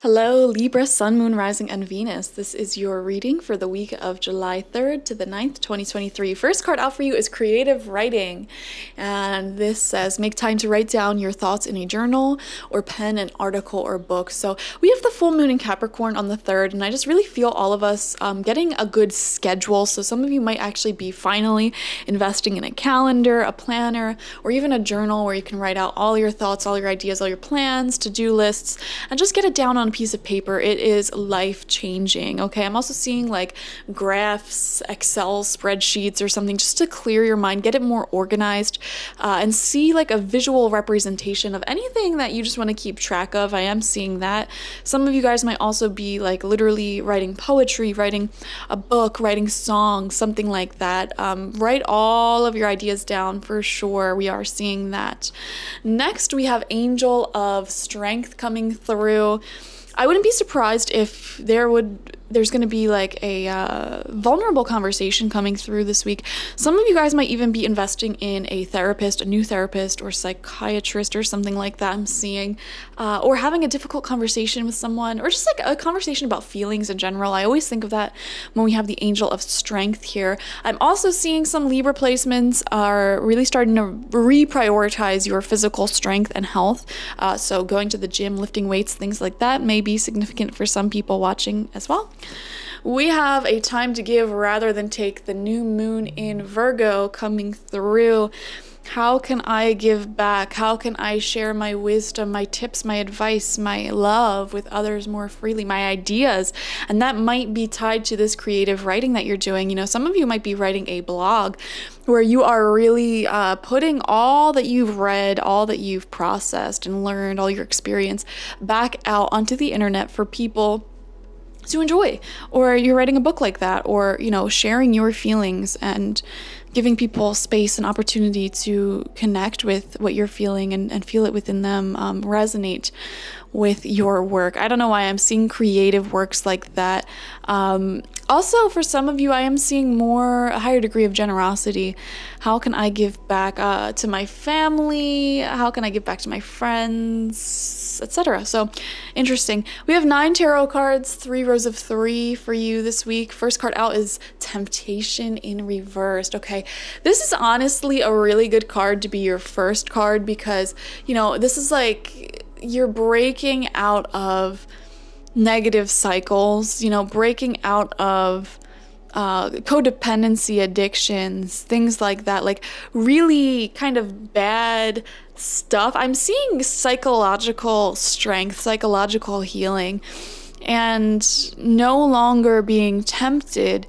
Hello, Libra, Sun, Moon, Rising, and Venus. This is your reading for the week of July 3rd to the 9th, 2023. First card out for you is creative writing. And this says, make time to write down your thoughts in a journal or pen an article or book. So we have the full moon in Capricorn on the 3rd, and I just really feel all of us getting a good schedule. So some of you might actually be finally investing in a calendar, a planner, or even a journal where you can write out all your thoughts, all your ideas, all your plans, to-do lists, and just get it down on piece of paper. It is life-changing. Okay, I'm also seeing like graphs, Excel spreadsheets or something, just to clear your mind, get it more organized, and see like a visual representation of anything that you just want to keep track of. I am seeing that. Some of you guys might also be like literally writing poetry, writing a book, writing songs, something like that. Write all of your ideas down for sure. We are seeing that. Next, we have Angel of Strength coming through. I wouldn't be surprised if there's going to be like a vulnerable conversation coming through this week. Some of you guys might even be investing in a therapist, a new therapist or psychiatrist or something like that, I'm seeing, or having a difficult conversation with someone, or just like a conversation about feelings in general. I always think of that when we have the Angel of Strength here. I'm also seeing some Libra placements are really starting to reprioritize your physical strength and health. So going to the gym, lifting weights, things like that may be significant for some people watching as well. We have a time to give rather than take, the new moon in Virgo coming through. How can I give back? How can I share my wisdom, my tips, my advice, my love with others more freely, my ideas? And that might be tied to this creative writing that you're doing. You know, some of you might be writing a blog where you are really putting all that you've read, all that you've processed and learned, all your experience back out onto the internet for people to enjoy. Or you're writing a book like that, or, you know, sharing your feelings and giving people space and opportunity to connect with what you're feeling and feel it within them, resonate with your work. I don't know why I'm seeing creative works like that. Also, for some of you, I am seeing a higher degree of generosity. How can I give back to my family? How can I give back to my friends, etc.? So interesting. We have 9 tarot cards, 3 rows of 3 for you this week. First card out is Temptation in reversed. Okay, this is honestly a really good card to be your first card, because, you know, this is like you're breaking out of negative cycles, you know, breaking out of codependency, addictions, things like that, like really kind of bad stuff. I'm seeing psychological strength, psychological healing, and no longer being tempted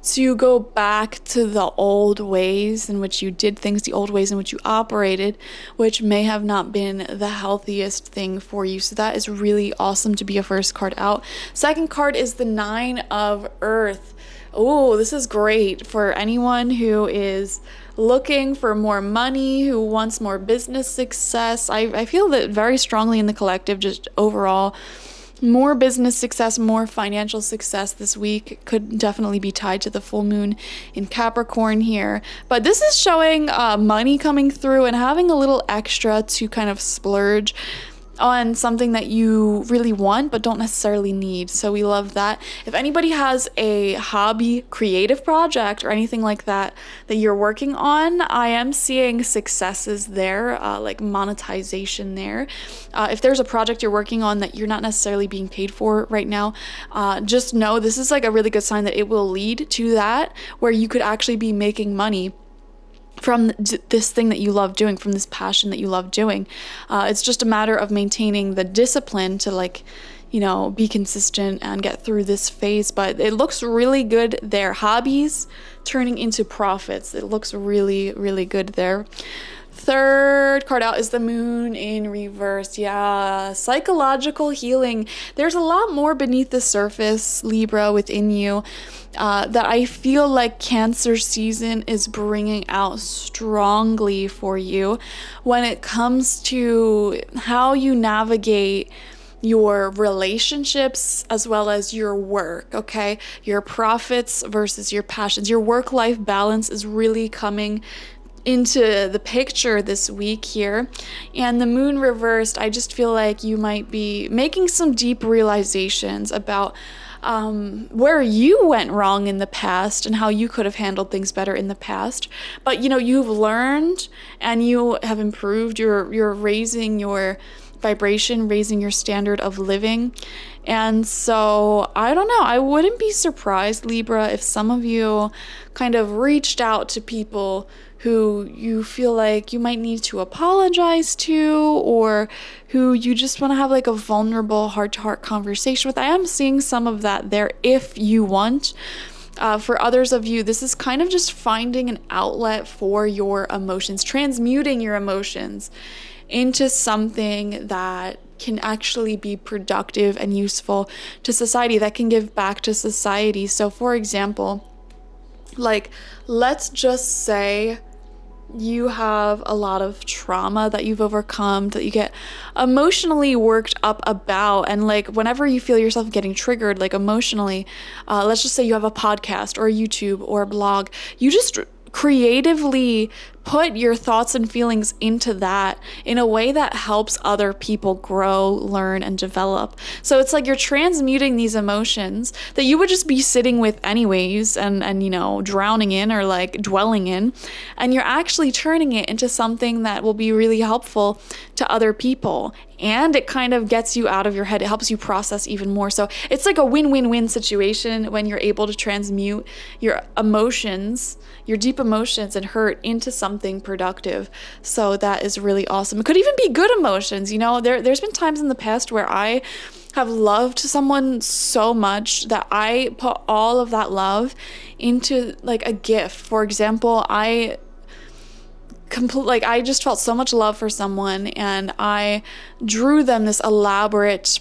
to go back to the old ways in which you did things, the old ways in which you operated, which may have not been the healthiest thing for you. So that is really awesome to be a first card out. Second card is the 9 of Earth. Oh, this is great for anyone who is looking for more money, who wants more business success. I feel that very strongly in the collective, just overall. More business success, more financial success this week could definitely be tied to the full moon in Capricorn here. But this is showing money coming through and having a little extra to kind of splurge on something that you really want but don't necessarily need. So we love that. If anybody has a hobby, creative project, or anything like that that you're working on, I am seeing successes there, like monetization there. If there's a project you're working on that you're not necessarily being paid for right now, just know this is like a really good sign that it will lead to that, where you could actually be making money from this thing that you love doing, from this passion that you love doing. It's just a matter of maintaining the discipline to, like, you know, be consistent and get through this phase. But it looks really good there. Hobbies turning into profits. It looks really, really good there. Third card out is the moon in reverse. Yeah, psychological healing. There's a lot more beneath the surface, Libra, within you, that I feel like Cancer season is bringing out strongly for you when it comes to how you navigate your relationships as well as your work, okay? Your profits versus your passions. Your work-life balance is really coming into the picture this week here. And the moon reversed, I just feel like you might be making some deep realizations about where you went wrong in the past and how you could have handled things better in the past. But you've learned and you have improved. You're raising your vibration, raising your standard of living. And so I don't know, I wouldn't be surprised, Libra, if some of you kind of reached out to people who you feel like you might need to apologize to, or who you just want to have like a vulnerable heart-to-heart conversation with. I am seeing some of that there if you want. For others of you, this is kind of just finding an outlet for your emotions, transmuting your emotions into something that can actually be productive and useful to society, that can give back to society. So for example, like, let's just say you have a lot of trauma that you've overcome, that you get emotionally worked up about, and like whenever you feel yourself getting triggered, like emotionally, let's just say you have a podcast or a YouTube or a blog, you just creatively put your thoughts and feelings into that in a way that helps other people grow, learn, and develop. So it's like you're transmuting these emotions that you would just be sitting with anyways and drowning in or like dwelling in, and you're actually turning it into something that will be really helpful to other people. And it kind of gets you out of your head. It helps you process even more. So it's like a win-win-win situation when you're able to transmute your emotions, your deep emotions and hurt, into something productive. So that is really awesome. It could even be good emotions. There's been times in the past where I have loved someone so much that I put all of that love into like a gift. For example, I just felt so much love for someone, and I drew them this elaborate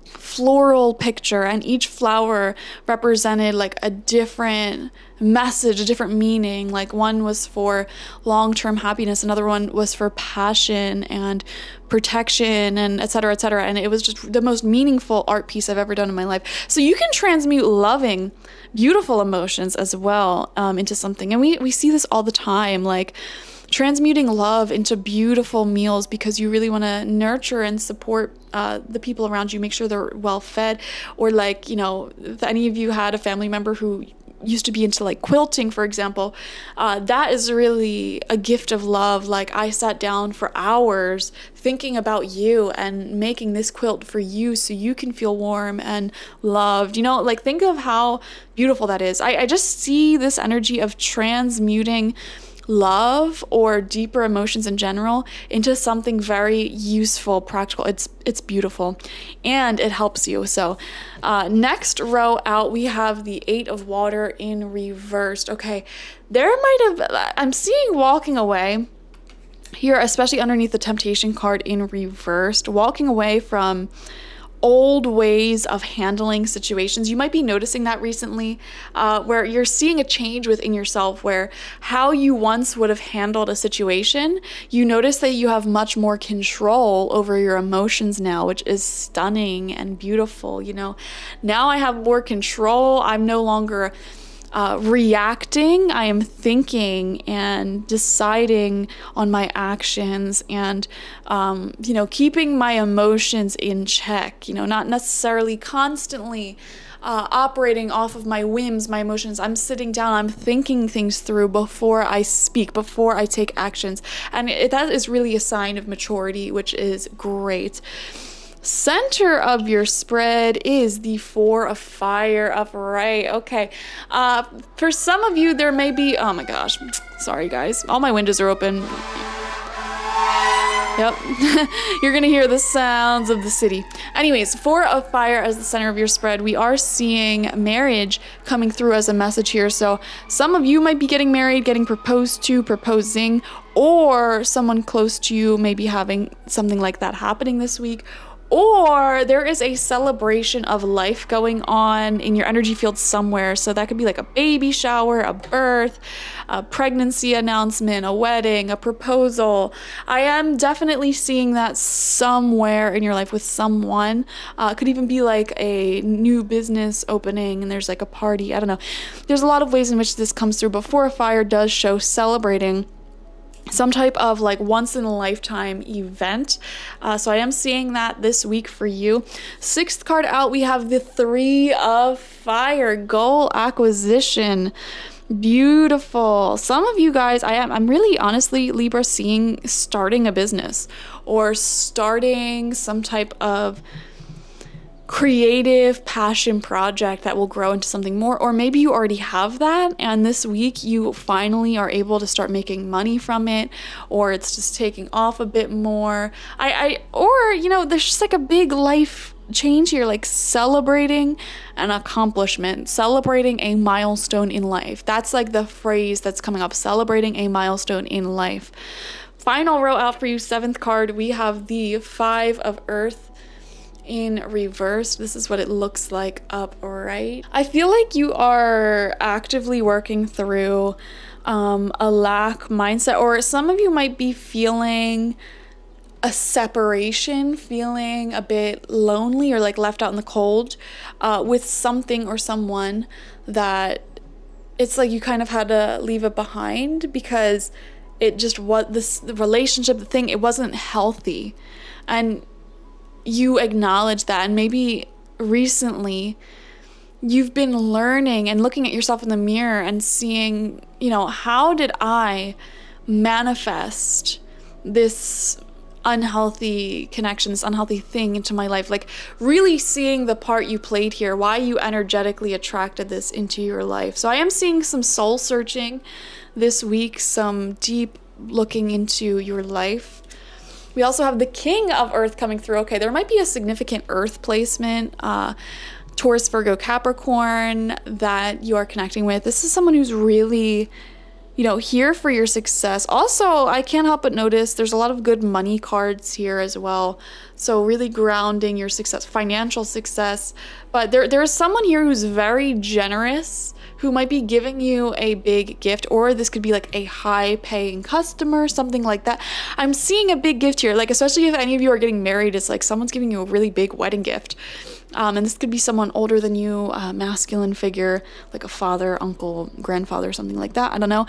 floral picture, and each flower represented like a different message, a different meaning. Like one was for long-term happiness, another one was for passion and protection, and et cetera, et cetera. And it was just the most meaningful art piece I've ever done in my life. So you can transmute loving, beautiful emotions as well into something. And we see this all the time, like transmuting love into beautiful meals because you really want to nurture and support the people around you, make sure they're well fed. Or like, if any of you had a family member who used to be into like quilting, for example, that is really a gift of love. Like I sat down for hours thinking about you and making this quilt for you so you can feel warm and loved. Like think of how beautiful that is. I just see this energy of transmuting love or deeper emotions in general into something very useful, practical. It's beautiful and it helps you. So next row out, we have the 8 of water in reversed. Okay, I'm seeing walking away here, especially underneath the temptation card in reversed, walking away from old ways of handling situations. You might be noticing that recently, where you're seeing a change within yourself, where how you once would have handled a situation, you notice that you have much more control over your emotions now, which is stunning and beautiful. Now I have more control. I'm no longer reacting. I am thinking and deciding on my actions and, keeping my emotions in check, not necessarily constantly operating off of my whims, my emotions. I'm sitting down, I'm thinking things through before I speak, before I take actions. And that is really a sign of maturity, which is great. Center of your spread is the 4 of fire upright. Okay. For some of you, there may be, oh my gosh, sorry guys, all my windows are open. Yep. You're gonna hear the sounds of the city. Anyways, 4 of fire as the center of your spread. We are seeing marriage coming through as a message here. So some of you might be getting married, getting proposed to, proposing, or someone close to you may be having something like that happening this week. Or there is a celebration of life going on in your energy field somewhere. So that could be like a baby shower, a birth, a pregnancy announcement, a wedding, a proposal. I am definitely seeing that somewhere in your life with someone. It could even be like a new business opening and there's like a party. I don't know. There's a lot of ways in which this comes through, but 4 of fire does show celebrating some type of like once in a lifetime event. So I am seeing that this week for you. Sixth card out, we have the Three of Fire, goal acquisition. Beautiful. Some of you guys, I'm really honestly, Libra, seeing starting a business or starting some type of creative passion project that will grow into something more, or maybe you already have that and this week you finally are able to start making money from it, or it's just taking off a bit more. Or you know, there's just like a big life change here, like celebrating an accomplishment, celebrating a milestone in life. That's like the phrase that's coming up, celebrating a milestone in life. Final row out for you, seventh card, we have the Five of Earth in reverse. This is what it looks like upright. I feel like you are actively working through a lack mindset, or some of you might be feeling a separation, feeling a bit lonely or like left out in the cold with something or someone that it's like you kind of had to leave it behind because it just the relationship, the thing, it wasn't healthy. And you acknowledge that, and maybe recently you've been learning and looking at yourself in the mirror and seeing, you know, how did I manifest this unhealthy connection, this unhealthy thing into my life? Like really seeing the part you played here, why you energetically attracted this into your life. So I am seeing some soul searching this week, some deep looking into your life. We also have the King of Earth coming through. Okay, there might be a significant Earth placement, Taurus, Virgo, Capricorn, that you are connecting with. This is someone who's really, you know, here for your success. Also, I can't help but notice there's a lot of good money cards here as well. So really grounding your success, financial success. But there is someone here who's very generous, who might be giving you a big gift, or this could be like a high paying customer, something like that. I'm seeing a big gift here, like especially if any of you are getting married, it's like someone's giving you a really big wedding gift. And this could be someone older than you, masculine figure, like a father, uncle, grandfather, something like that. I don't know.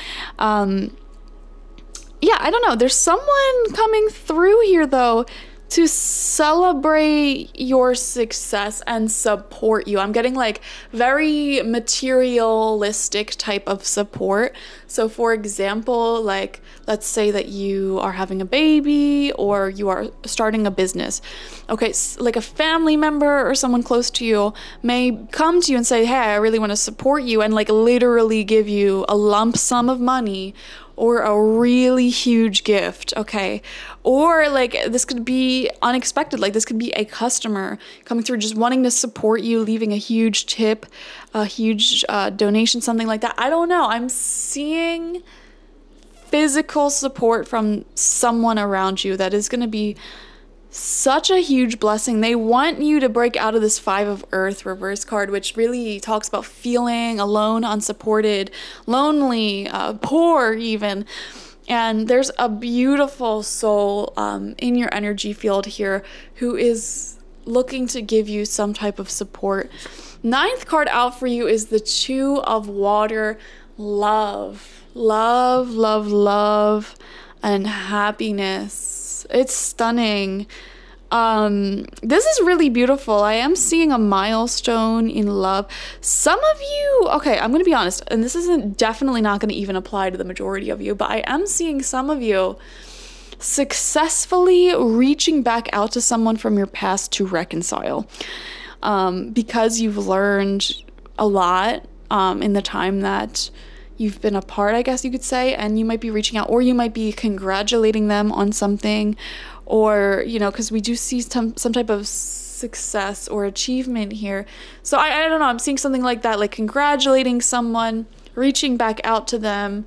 Yeah, I don't know. There's someone coming through here though to celebrate your success and support you. I'm getting like very materialistic type of support. So for example, like let's say that you are having a baby or you are starting a business. Okay, like a family member or someone close to you may come to you and say, hey, I really want to support you, and like literally give you a lump sum of money or a really huge gift, okay? Or like this could be unexpected, like this could be a customer coming through just wanting to support you, leaving a huge tip, a huge donation, something like that. I don't know. I'm seeing physical support from someone around you that is going to be such a huge blessing. They want you to break out of this Five of Earth reverse card, which really talks about feeling alone, unsupported, lonely, poor even. And there's a beautiful soul in your energy field here who is looking to give you some type of support. Ninth card out for you is the Two of Water, love, love, love, love, and happiness. It's stunning. This is really beautiful. I am seeing a milestone in love. Some of you, okay, I'm going to be honest, and this isn't definitely not going to even apply to the majority of you, but I am seeing some of you successfully reaching back out to someone from your past to reconcile, because you've learned a lot in the time that you've been apart, I guess you could say, and you might be reaching out, or you might be congratulating them on something, or, you know, because we do see some type of success or achievement here. So I don't know, I'm seeing something like that, like congratulating someone, reaching back out to them,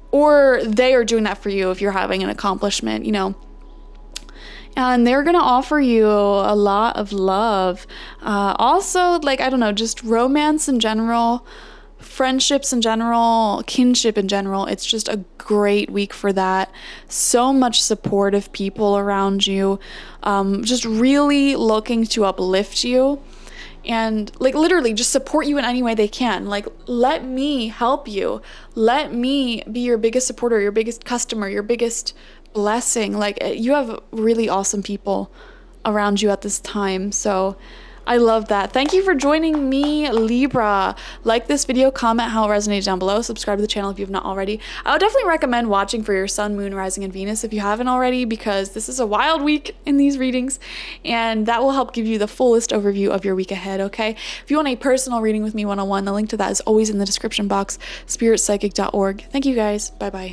or they are doing that for you if you're having an accomplishment, you know. And they're going to offer you a lot of love. Also, like, I don't know, just romance in general, friendships in general, kinship in general. It's just a great week for that. So much supportive people around you, just really looking to uplift you. and like literally just support you in any way they can. Like, let me help you. Let me be your biggest supporter, your biggest customer, your biggest blessing. Like, you have really awesome people around you at this time. So I love that. Thank you for joining me, Libra. Like this video, comment how it resonated down below, subscribe to the channel if you have not already. I would definitely recommend watching for your sun, moon, rising, and Venus if you haven't already, because this is a wild week in these readings, and that will help give you the fullest overview of your week ahead, okay? If you want a personal reading with me one-on-one, the link to that is always in the description box, spiritpsychic.org. Thank you guys. Bye-bye.